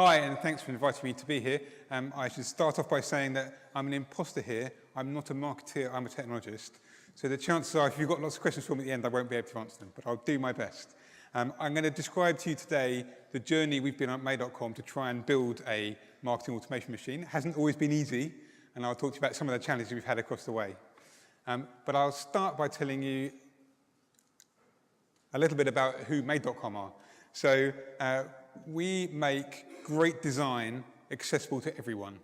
Hi, and thanks for inviting me to be here. I should start off by saying that I'm an imposter here. I'm not a marketeer, I'm a technologist. So the chances are, if you've got lots of questions for me at the end, I won't be able to answer them, but I'll do my best. I'm going to describe to you today the journey we've been on at May.com to try and build a marketing automation machine. It hasn't always been easy, and I'll talk to you about some of the challenges we've had across the way. But I'll start by telling you a little bit about who May.com are. So we make great design accessible to everyone.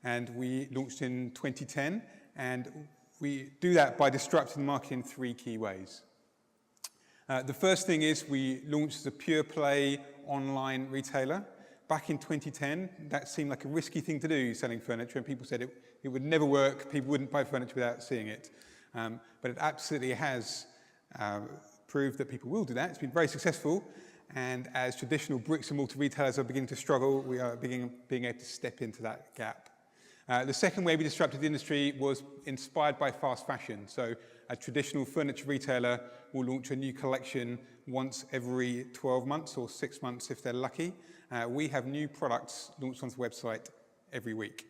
And we launched in 2010, and we do that by disrupting the market in three key ways. The first thing is we launched as a pure play online retailer. Back in 2010, that seemed like a risky thing to do, selling furniture, and people said it would never work, people wouldn't buy furniture without seeing it. But it absolutely has proved that people will do that. It's been very successful. And as traditional bricks and mortar retailers are beginning to struggle, we are being able to step into that gap. The second way we disrupted the industry was inspired by fast fashion. So a traditional furniture retailer will launch a new collection once every 12 months or 6 months if they're lucky. We have new products launched onto the website every week.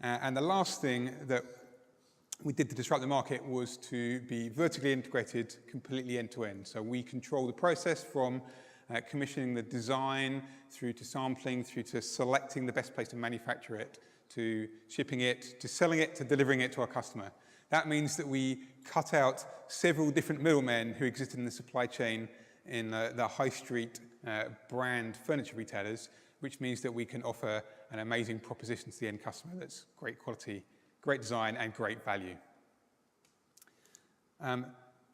And the last thing that we did to disrupt the market was to be vertically integrated completely end-to-end. So we control the process from commissioning the design, through to sampling, through to selecting the best place to manufacture it, to shipping it, to selling it, to delivering it to our customer. That means that we cut out several different middlemen who existed in the supply chain in the high street brand furniture retailers, which means that we can offer an amazing proposition to the end customer that's great quality, great design, and great value.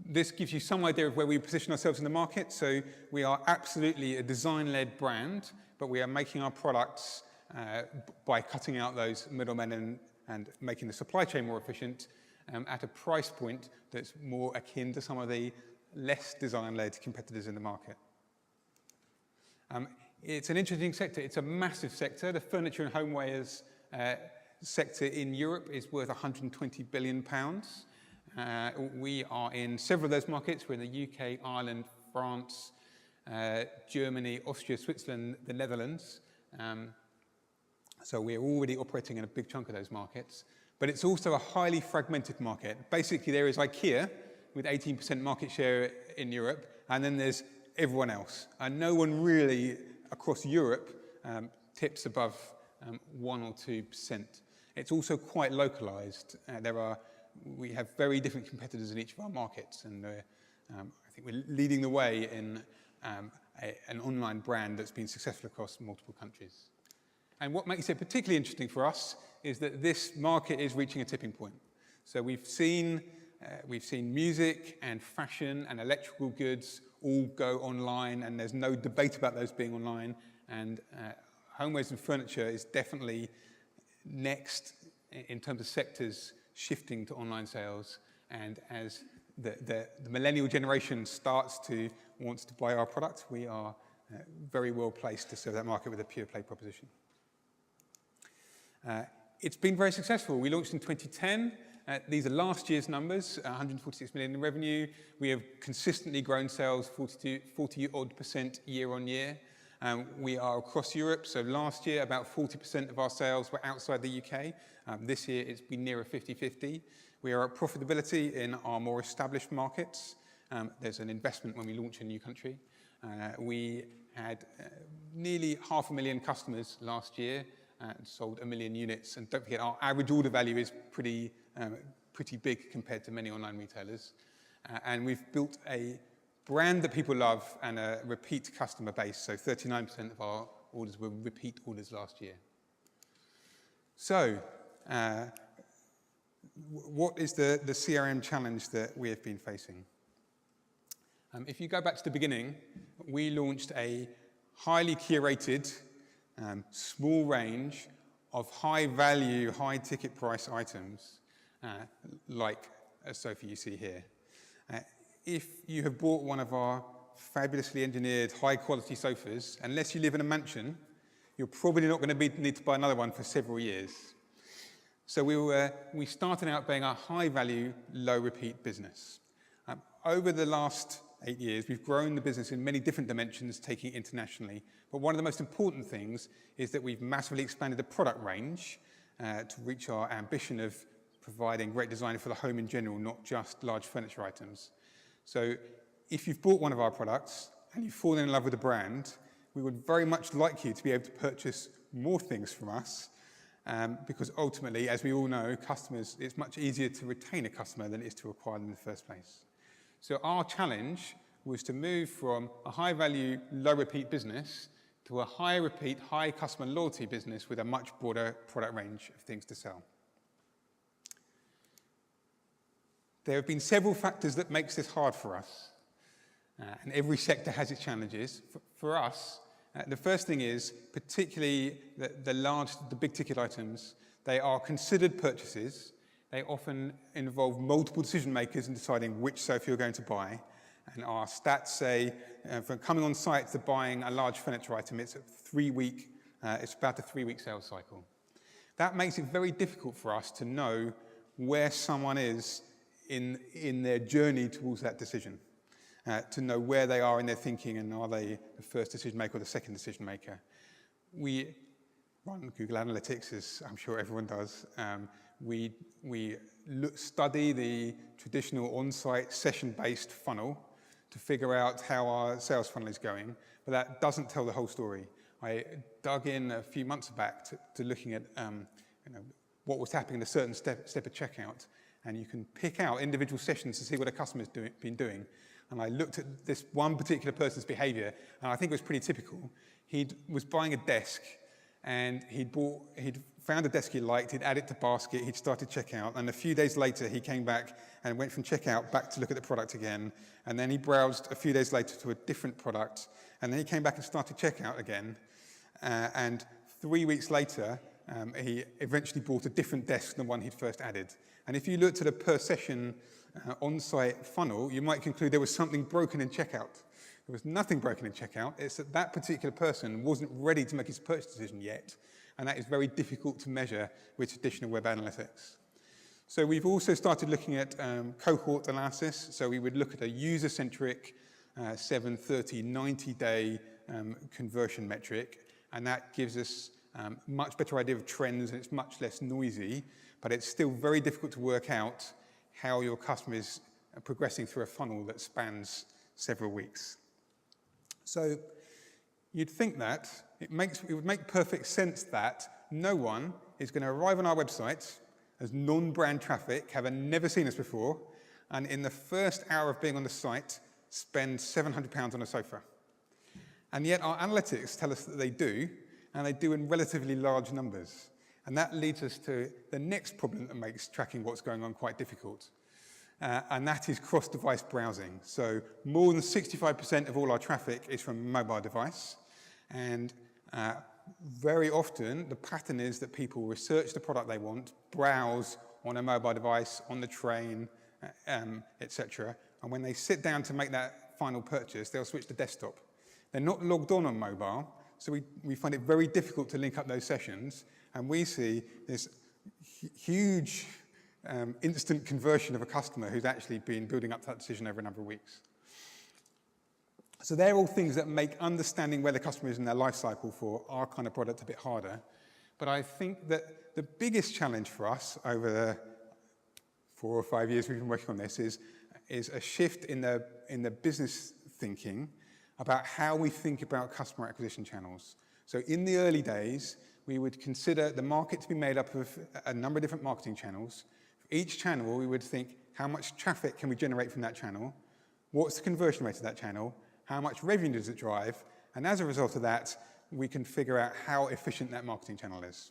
This gives you some idea of where we position ourselves in the market. So we are absolutely a design-led brand, but we are making our products by cutting out those middlemen and making the supply chain more efficient at a price point that's more akin to some of the less design-led competitors in the market. It's an interesting sector. It's a massive sector. The furniture and homewares sector in Europe is worth £120 billion. We are in several of those markets. We're in the UK, Ireland, France, Germany, Austria, Switzerland, the Netherlands. So we're already operating in a big chunk of those markets. But it's also a highly fragmented market. Basically, there is IKEA with 18% market share in Europe, and then there's everyone else. And no one really across Europe tips above 1 or 2%. It's also quite localized. We have very different competitors in each of our markets, and I think we're leading the way in an online brand that's been successful across multiple countries. And what makes it particularly interesting for us is that this market is reaching a tipping point. So we've seen music and fashion and electrical goods all go online, and there's no debate about those being online. And homewares and furniture is definitely next in terms of sectors shifting to online sales, and as the millennial generation wants to buy our products, we are very well placed to serve that market with a pure play proposition. It's been very successful. We launched in 2010. These are last year's numbers, 146 million in revenue. We have consistently grown sales 40-odd% year on year. We are across Europe, so last year about 40% of our sales were outside the UK. This year it's been nearer 50-50. We are at profitability in our more established markets. There's an investment when we launch a new country. We had nearly 500,000 customers last year and sold 1 million units. And don't forget, our average order value is pretty big compared to many online retailers. And we've built a brand that people love and a repeat customer base. So 39% of our orders were repeat orders last year. So what is the CRM challenge that we have been facing? If you go back to the beginning, we launched a highly curated, small range of high value, high ticket price items, like a sofa you see here. If you have bought one of our fabulously engineered high quality sofas, unless you live in a mansion, you're probably not going to need to buy another one for several years. So we started out being a high value, low repeat business. Over the last 8 years, we've grown the business in many different dimensions, taking it internationally. But one of the most important things is that we've massively expanded the product range to reach our ambition of providing great design for the home in general, not just large furniture items. So if you've bought one of our products and you've fallen in love with the brand, we would very much like you to be able to purchase more things from us, because ultimately, as we all know, customers, it's much easier to retain a customer than it is to acquire them in the first place. So our challenge was to move from a high-value, low-repeat business to a high-repeat, high customer loyalty business with a much broader product range of things to sell. There have been several factors that makes this hard for us, and every sector has its challenges. For us, the first thing is, particularly the big-ticket items, they are considered purchases. They often involve multiple decision makers in deciding which sofa you're going to buy. And our stats say, from coming on site to buying a large furniture item, it's about a 3-week sales cycle. That makes it very difficult for us to know where someone is in their journey towards that decision, to know where they are in their thinking and are they the first decision maker or the second decision maker. We run Google Analytics, as I'm sure everyone does. We study the traditional on-site session-based funnel to figure out how our sales funnel is going, but that doesn't tell the whole story. I dug in a few months back to looking at what was happening in a certain step of checkout, and you can pick out individual sessions to see what a customer's been doing. And I looked at this one particular person's behavior, and I think it was pretty typical. He was buying a desk, and he'd found a desk he liked, he'd add it to basket, he'd started checkout, and a few days later he came back and went from checkout back to look at the product again, and then he browsed a few days later to a different product, and then he came back and started checkout again, and 3 weeks later he eventually bought a different desk than the one he'd first added. And if you looked at a per session on-site funnel, you might conclude there was something broken in checkout. There was nothing broken in checkout. It's that that particular person wasn't ready to make his purchase decision yet, and that is very difficult to measure with traditional web analytics. So we've also started looking at cohort analysis. So we would look at a user-centric 7, 30, 90-day conversion metric, and that gives us much better idea of trends, and it's much less noisy, but it's still very difficult to work out how your customer is progressing through a funnel that spans several weeks. So you'd think that it would make perfect sense that no one is going to arrive on our website as non-brand traffic, having never seen us before, and in the first hour of being on the site, spend £700 on a sofa. And yet our analytics tell us that they do, and they do in relatively large numbers. And that leads us to the next problem that makes tracking what's going on quite difficult. And that is cross-device browsing. So more than 65% of all our traffic is from a mobile device. And very often, the pattern is that people research the product they want, browse on a mobile device, on the train, etc. And when they sit down to make that final purchase, they'll switch to desktop. They're not logged on mobile, so we find it very difficult to link up those sessions. And we see this huge instant conversion of a customer who's actually been building up that decision over a number of weeks. So they're all things that make understanding where the customer is in their life cycle for our kind of product a bit harder. But I think that the biggest challenge for us over the 4 or 5 years we've been working on this is a shift in the business thinking about how we think about customer acquisition channels. So in the early days, we would consider the market to be made up of a number of different marketing channels. For each channel, we would think, how much traffic can we generate from that channel? What's the conversion rate of that channel? How much revenue does it drive? And as a result of that, we can figure out how efficient that marketing channel is,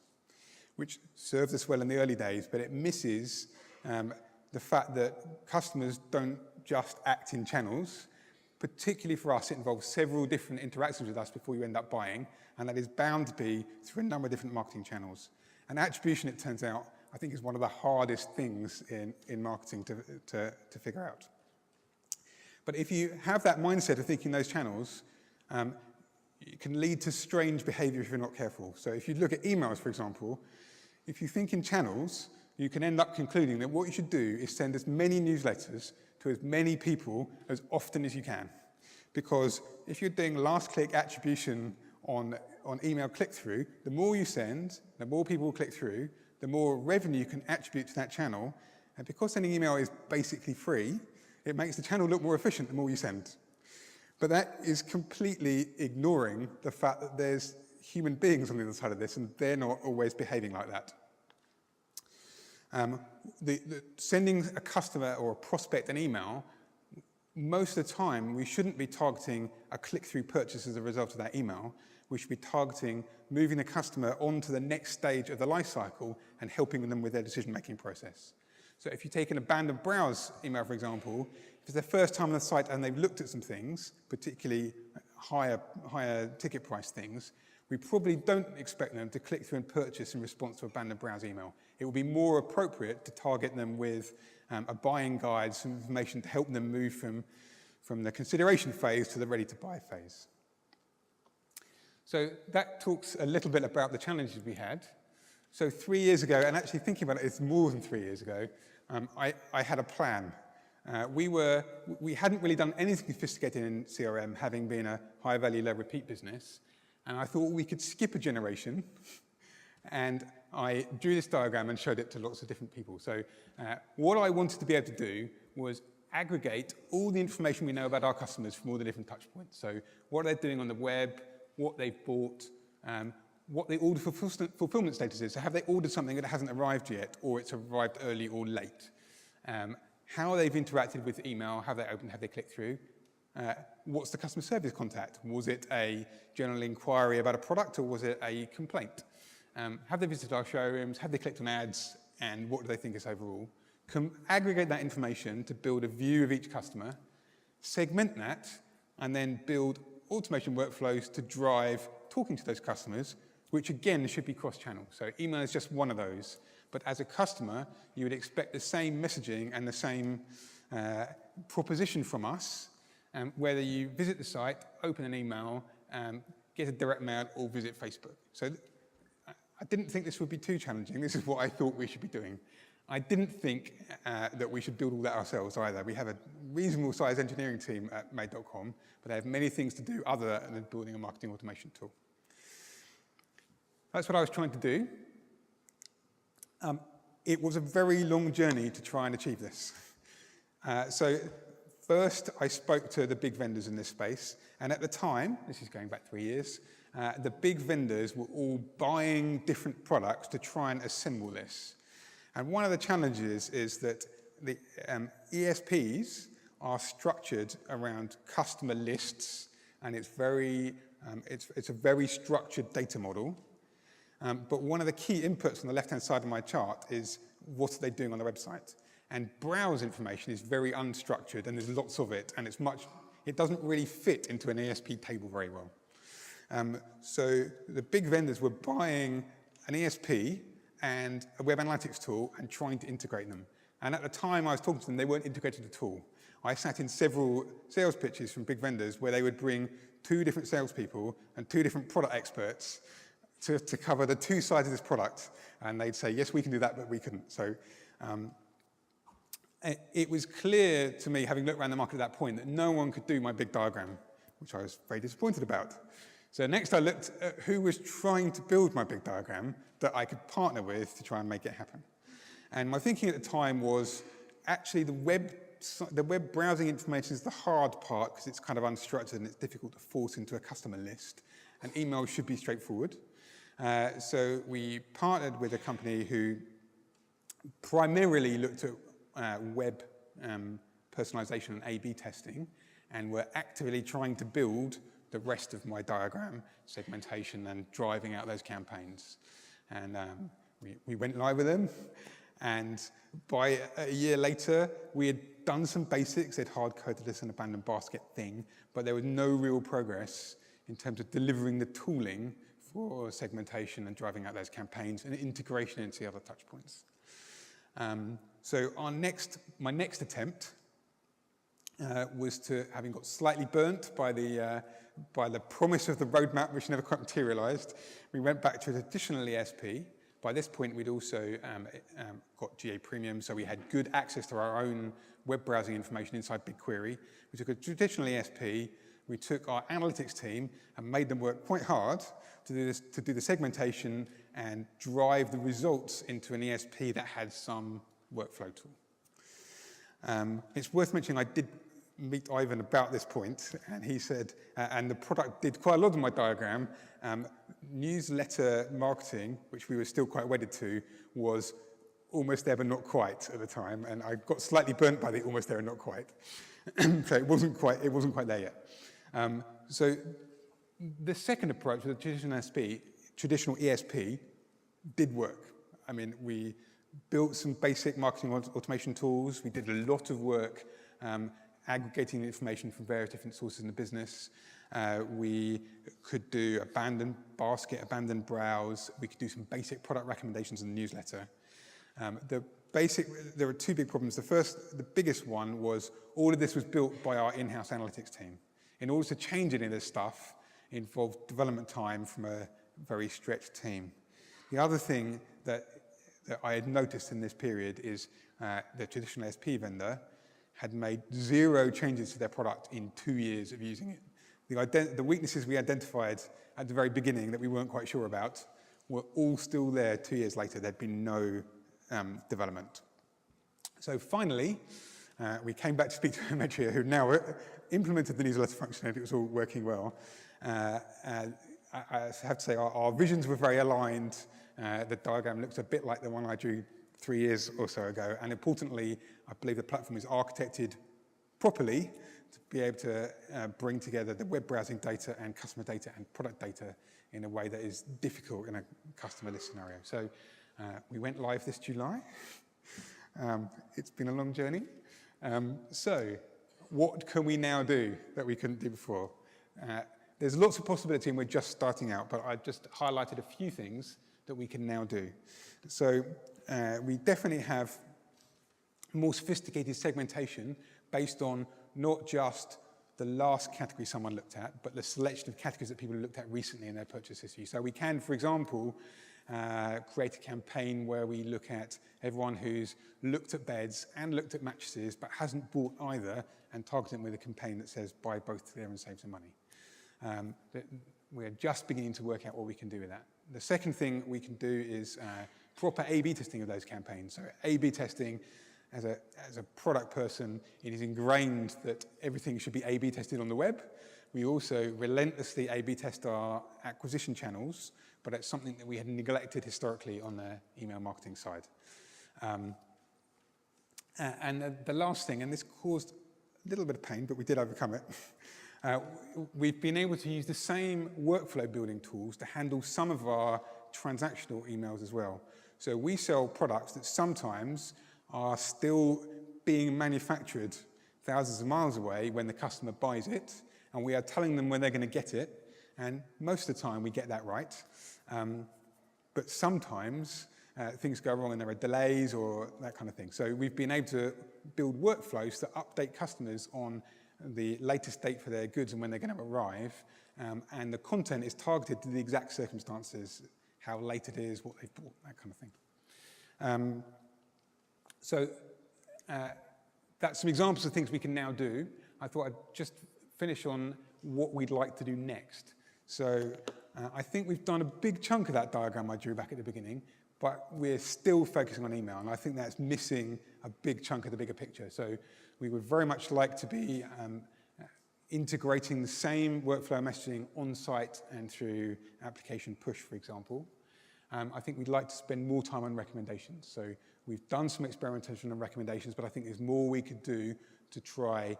which served us well in the early days, but it misses the fact that customers don't just act in channels. Particularly for us, it involves several different interactions with us before you end up buying, and that is bound to be through a number of different marketing channels. And attribution, it turns out, I think is one of the hardest things in marketing to figure out. But if you have that mindset of thinking those channels, it can lead to strange behavior if you're not careful. So if you look at emails, for example, if you think in channels, you can end up concluding that what you should do is send as many newsletters to as many people as often as you can. Because if you're doing last-click attribution on email click-through, the more you send, the more people will click through, the more revenue you can attribute to that channel. And because sending email is basically free, it makes the channel look more efficient the more you send. But that is completely ignoring the fact that there's human beings on the other side of this, and they're not always behaving like that. Sending a customer or a prospect an email, most of the time, we shouldn't be targeting a click-through purchase as a result of that email. We should be targeting moving the customer on to the next stage of the life cycle and helping them with their decision-making process. So if you take an abandoned browse email, for example, if it's their first time on the site and they've looked at some things, particularly higher ticket price things, we probably don't expect them to click through and purchase in response to abandoned browse email. It will be more appropriate to target them with a buying guide, some information to help them move from the consideration phase to the ready-to-buy phase. So that talks a little bit about the challenges we had. So 3 years ago, and actually thinking about it, it's more than 3 years ago, I had a plan. We hadn't really done anything sophisticated in CRM, having been a high-value, low-repeat business, and I thought we could skip a generation, and I drew this diagram and showed it to lots of different people. So what I wanted to be able to do was aggregate all the information we know about our customers from all the different touch points. So what they're doing on the web, what they've bought, what the order fulfillment status is. So have they ordered something that hasn't arrived yet, or it's arrived early or late? How they've interacted with email, have they opened, have they clicked through? What's the customer service contact? Was it a general inquiry about a product, or was it a complaint? Have they visited our showrooms? Have they clicked on ads? And what do they think is overall? Aggregate that information to build a view of each customer, segment that, and then build automation workflows to drive talking to those customers, which again should be cross-channel. So email is just one of those. But as a customer, you would expect the same messaging and the same proposition from us, whether you visit the site, open an email, get a direct mail, or visit Facebook. So I didn't think this would be too challenging. This is what I thought we should be doing. I didn't think that we should build all that ourselves either. We have a reasonable sized engineering team at Made.com, but they have many things to do other than building a marketing automation tool. That's what I was trying to do. It was a very long journey to try and achieve this. So first, I spoke to the big vendors in this space, and at the time, this is going back 3 years, the big vendors were all buying different products to try and assemble this. And one of the challenges is that the ESPs are structured around customer lists, and it's a very structured data model. But one of the key inputs on the left-hand side of my chart is what are they doing on the website. And browse information is very unstructured, and there's lots of it, and it doesn't really fit into an ESP table very well. So the big vendors were buying an ESP and a web analytics tool and trying to integrate them. And at the time I was talking to them, they weren't integrated at all. I sat in several sales pitches from big vendors where they would bring 2 different salespeople and 2 different product experts to cover the 2 sides of this product. And they'd say, yes, we can do that, but we couldn't. So it was clear to me, having looked around the market at that point, that no one could do my big diagram, which I was very disappointed about. So next I looked at who was trying to build my big diagram that I could partner with to try and make it happen. And my thinking at the time was, actually the web browsing information is the hard part because it's kind of unstructured and it's difficult to force into a customer list. And email should be straightforward. So we partnered with a company who primarily looked at web personalization and A/B testing, and were actively trying to build the rest of my diagram, segmentation and driving out those campaigns. And we went live with them, and by a year later, we had done some basics. They'd hard-coded this an abandoned basket thing, but there was no real progress in terms of delivering the tooling for segmentation and driving out those campaigns and integration into the other touch points. So my next attempt was to, having got slightly burnt by the promise of the roadmap, which never quite materialized, we went back to a traditional ESP. By this point, we'd also got GA Premium, so we had good access to our own web browsing information inside BigQuery. We took a traditional ESP, we took our analytics team and made them work quite hard to do the segmentation and drive the results into an ESP that had some workflow tool. It's worth mentioning I did meet Ivan about this point, and he said, and the product did quite a lot of my diagram. Newsletter marketing, which we were still quite wedded to, was almost there but not quite at the time, and I got slightly burnt by the almost there and not quite. So it wasn't quite there yet. So the second approach with the traditional ESP did work. I mean, we built some basic marketing automation tools. We did a lot of work aggregating information from various different sources in the business. We could do abandoned basket, abandoned browse. We could do some basic product recommendations in the newsletter. There were two big problems. The biggest one was all of this was built by our in-house analytics team. In order to change any of this stuff involved development time from a very stretched team. The other thing that I had noticed in this period is the traditional SP vendor had made 0 changes to their product in 2 years of using it. The weaknesses we identified at the very beginning that we weren't quite sure about were all still there 2 years later. There'd been no development. So finally, we came back to speak to Metria, who now implemented the newsletter functionality. It was all working well. And I have to say our visions were very aligned. The diagram looks a bit like the one I drew 3 years or so ago. And importantly, I believe the platform is architected properly to be able to bring together the web browsing data and customer data and product data in a way that is difficult in a customer list scenario. So we went live this July. It's been a long journey. So what can we now do that we couldn't do before? There's lots of possibility and we're just starting out, but I just highlighted a few things that we can now do. So we definitely have more sophisticated segmentation based on not just the last category someone looked at, but the selection of categories that people looked at recently in their purchase history. So we can, for example, create a campaign where we look at everyone who's looked at beds and looked at mattresses but hasn't bought either and target them with a campaign that says buy both there and save some money. We're just beginning to work out what we can do with that. The second thing we can do is proper A/B testing of those campaigns. So A/B testing, as a product person, it is ingrained that everything should be A/B tested on the web. We also relentlessly A/B test our acquisition channels, but it's something that we had neglected historically on the email marketing side. And the last thing, and this caused a little bit of pain, but we did overcome it. We've been able to use the same workflow building tools to handle some of our transactional emails as well. So we sell products that sometimes are still being manufactured thousands of miles away when the customer buys it, and we are telling them when they're going to get it, and most of the time we get that right. But sometimes things go wrong and there are delays or that kind of thing. So we've been able to build workflows that update customers on the latest date for their goods and when they're going to arrive, and the content is targeted to the exact circumstances, how late it is, what they've bought, that kind of thing. So that's some examples of things we can now do. I thought I'd just finish on what we'd like to do next. So I think we've done a big chunk of that diagram I drew back at the beginning, but we're still focusing on email, and I think that's missing a big chunk of the bigger picture. So we would very much like to be integrating the same workflow messaging on-site and through application push, for example. I think we'd like to spend more time on recommendations. So we've done some experimentation on recommendations, but I think there's more we could do to try,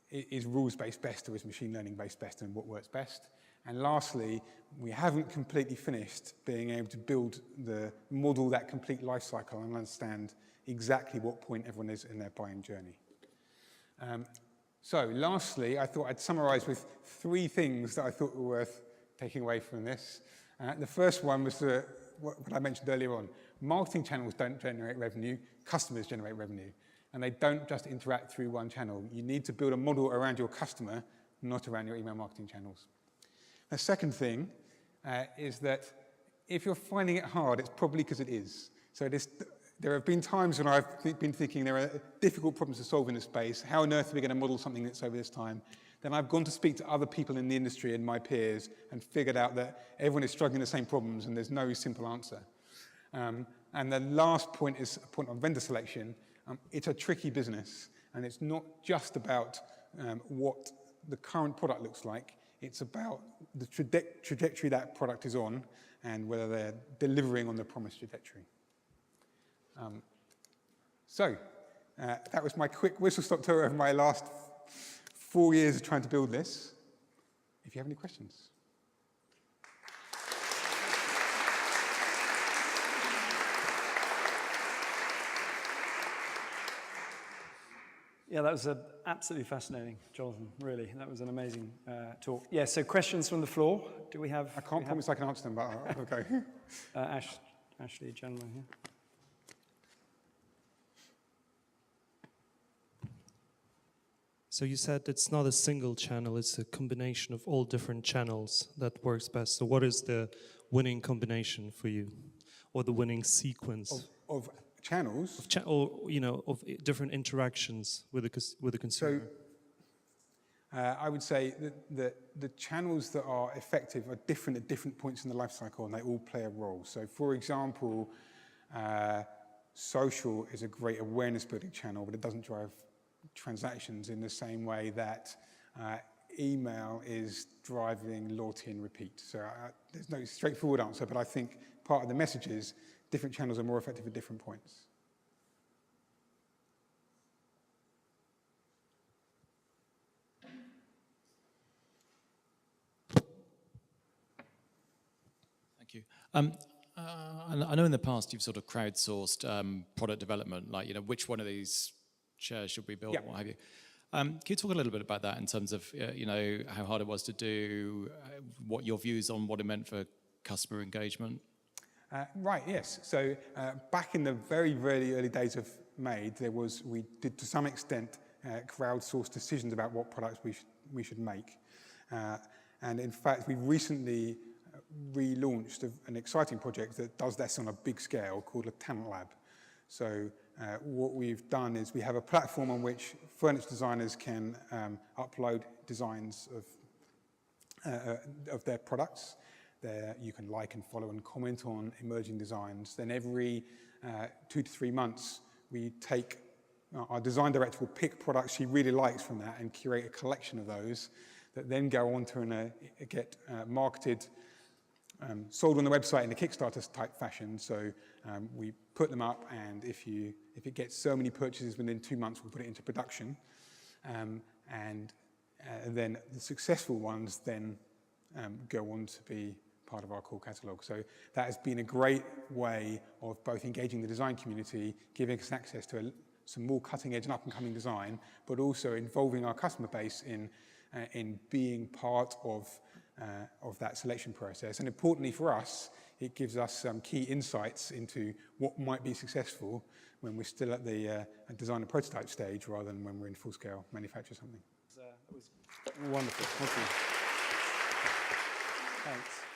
is rules-based best or is machine learning-based best and what works best? And lastly, we haven't completely finished being able to model that complete life cycle and understand exactly what point everyone is in their buying journey. So lastly, I thought I'd summarize with 3 things that I thought were worth taking away from this. The first one was what I mentioned earlier on. Marketing channels don't generate revenue, customers generate revenue. And they don't just interact through one channel. You need to build a model around your customer, not around your email marketing channels. The second thing is that if you're finding it hard, it's probably because it is. So there have been times when I've been thinking there are difficult problems to solve in this space. How on earth are we going to model something that's over this time? Then I've gone to speak to other people in the industry and my peers and figured out that everyone is struggling with the same problems and there's no simple answer. And the last point is a point on vendor selection. It's a tricky business, and it's not just about what the current product looks like. It's about the trajectory that product is on and whether they're delivering on the promised trajectory. That was my quick whistle-stop tour of my last 4 years of trying to build this. If you have any questions. Yeah, that was absolutely fascinating, Jonathan, really. That was an amazing talk. Yeah, so questions from the floor. Do we have... I can't promise I can answer them, but okay. Ashley, gentleman here. So you said it's not a single channel, it's a combination of all different channels that works best. So what is the winning combination for you? Or the winning sequence? Of channels? Of different interactions with the consumer. So I would say that the channels that are effective are different at different points in the life cycle, and they all play a role. So for example, social is a great awareness building channel, but it doesn't drive transactions in the same way that email is driving loyalty and repeat. So there's no straightforward answer, but I think part of the message is different channels are more effective at different points. Thank you. I know in the past you've sort of crowdsourced product development, like, which one of these chairs should we build, what have you. Can you talk a little bit about that in terms of, how hard it was to do, what your views on what it meant for customer engagement? Right, yes. So back in the very, very early days of Made, we did to some extent crowdsourced decisions about what products we should make. And in fact, we recently relaunched an exciting project that does this on a big scale called a talent lab. So what we've done is we have a platform on which furniture designers can upload designs of their products. There you can like and follow and comment on emerging designs. Then every 2 to 3 months, we take our design director will pick products she really likes from that and curate a collection of those that then go on to get marketed, sold on the website in a Kickstarter type fashion. So we put them up, and if it gets so many purchases within 2 months, we'll put it into production. And then the successful ones then go on to be part of our core catalog. So that has been a great way of both engaging the design community, giving us access to some more cutting edge and up and coming design, but also involving our customer base in being part of that selection process. And importantly for us, it gives us some key insights into what might be successful when we're still at the design and prototype stage rather than when we're in full scale manufacture something. That was wonderful. Thank you. Thanks.